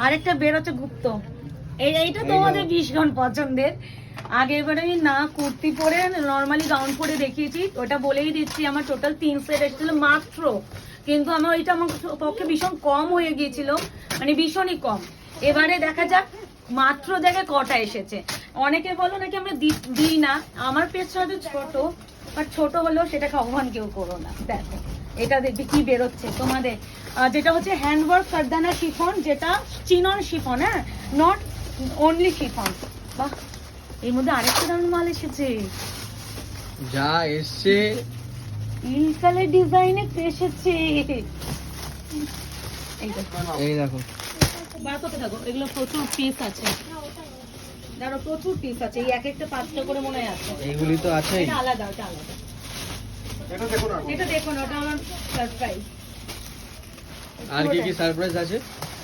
আরেকটা বেরোচ্ছে গুপ্ত, এইটা তোমাদের ভীষণ পছন্দের। আগের বার আমি না কুর্তি পরে নর্মালি গাউন পরে দেখিয়েছি, ওটা বলেই দিচ্ছি আমার টোটাল 3 সেট এসেছিল মাত্র, কিন্তু আমার ওইটা আমার পক্ষে ভীষণ কম হয়ে গিয়েছিল, মানে ভীষণই কম। এবারে দেখা যাক মাত্র দেখে কটা এসেছে। অনেকে বলো নাকি আমরা দিই না, আমার পেজটা হয়তো ছোট, বাট ছোট হলেও সেটাকে অপমান কেউ করো না। দেখো এটা দেখবি কি বেরোচ্ছে তোমাদের, যেটা হচ্ছে হ্যান্ডওয়ার্ক কারদানা শিফন, যেটা চিনন শিফন, হ্যাঁ, নট অনলি শিফন। বাহ, এর মধ্যে আরেকটা দারুণ মাল এসেছে, যা এসছে ইল কালার ডিজাইনে এসেছে। এই দেখো, বার করতে থাকো, এগুলো প্রচুর পিস আছে, ধরো প্রচুর পিস আছে, এই এক একটা 5টা করে মনে হয় আছে। এইগুলি তো আছেই। এটা আলাদা, এটা আলাদা, এটা দেখো না, ওটা আমার সারপ্রাইজ। আর কি কি সারপ্রাইজ আছে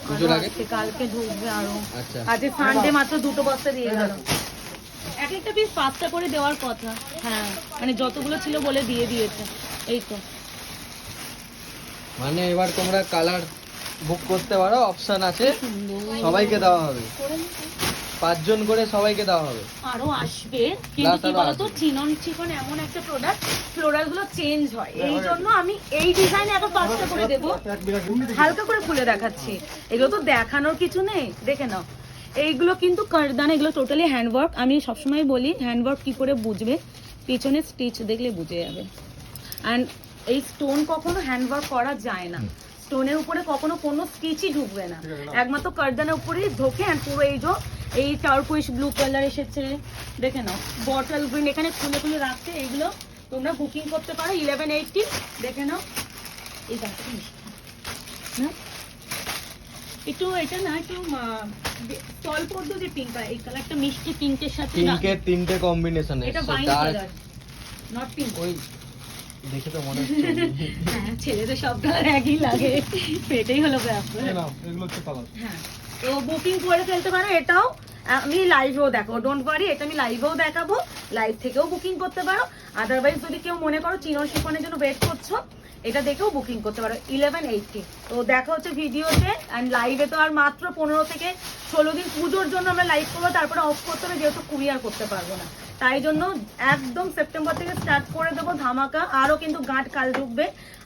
পুজোর আগে? কালকে ঢুকবে আরো। আচ্ছা, আজকে সানডে মাত্র 2টো বস্তা দিয়ে গেল। এক একটা পিস 5টা করে দেওয়ার কথা, হ্যাঁ, মানে যতগুলো ছিল বলে দিয়ে দিয়েছে। এই তো মানে এবার তোমরা কালার বুক করতে পারো, অপশন আছে, সবাইকে দেওয়া হবে, 5 জন করে সবাইকে দেওয়া হবে। আরো আসবে, কিন্তু কি বলতো চিনন চিকন এমন একটা প্রোডাক্ট, ফ্লোরাল গুলো চেঞ্জ হয়, এই জন্য আমি এই ডিজাইনে এত 5টা করে দেবো। হালকা করে খুলে দেখাচ্ছি, এগুলো তো দেখানোর কিছু নেই, দেখে নাও। এইগুলো কিন্তু কারদানা, এগুলো টোটালি হ্যান্ডওয়ার্ক। আমি সবসময় বলি হ্যান্ডওয়ার্ক কি করে বুঝবে, পিছনে স্টিচ দেখলে বুঝে যাবে। অ্যান্ড এই স্টোন কখনো হ্যান্ডওয়ার্ক করা যায় না, স্টোনের উপরে কখনো কোনো স্টিচই ঢুকবে না, একমাত্র কারদানার উপরেই ঢোকে। অ্যান্ড পুরো এই টার্কুইশ ব্লু কালার এসেছে, দেখে নাও, বটল গ্রিন, এখানে খুলে খুলে রাখছে। এইগুলো তোমরা বুকিং করতে পারো 1180, দেখে নাও। এই গাছটা মিষ্টি না, একটু এটা না, একটু তল পদ্ম যে পিঙ্ক, এই কালারটা মিষ্টি পিঙ্কের সাথে, পিঙ্কের 3টে কম্বিনেশন এটা এসেছে, বাইন ডার্ক, কালার, নট পিঙ্ক। ওই দেখে তো মনে হচ্ছে। হ্যাঁ, ছেলেদের সব কালার একই লাগে, এটাই হলো ব্যাপার। এগুলো হচ্ছে কালার। হ্যাঁ, তো বুকিং করে ফেলতে পারো। এটাও আমি লাইভেও দেখো, ডোন্ট ওয়ারি, এটা আমি লাইভেও দেখাবো, লাইভ থেকেও বুকিং করতে পারো। আদারওয়াইজ যদি কেউ মনে করো চিনন শিফনের জন্য ওয়েট করছো, এটা দেখেও বুকিং করতে পারো 1180। তো দেখা হচ্ছে ভিডিওতে, অ্যান্ড লাইভে তো আর মাত্র 15 থেকে 16 দিন পুজোর জন্য আমরা লাইভ করবো, তারপরে অফ করতে হবে, যেহেতু কুরিয়ার করতে পারবো না, তাই জন্য একদম সেপ্টেম্বর থেকে স্টার্ট করে দেবো ধামাকা। আরও কিন্তু গাঁট কাল ঢুকবে,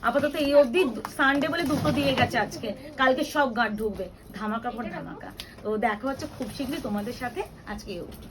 আপাতত এই অবধি সানডে বলে 2টো দিয়ে গেছে আজকে, কালকে সব গাঁট ঢুকবে, ধামাকা পর ধামাকা। তো দেখা হচ্ছে খুব শীঘ্রই তোমাদের সাথে, আজকে এই অবধি।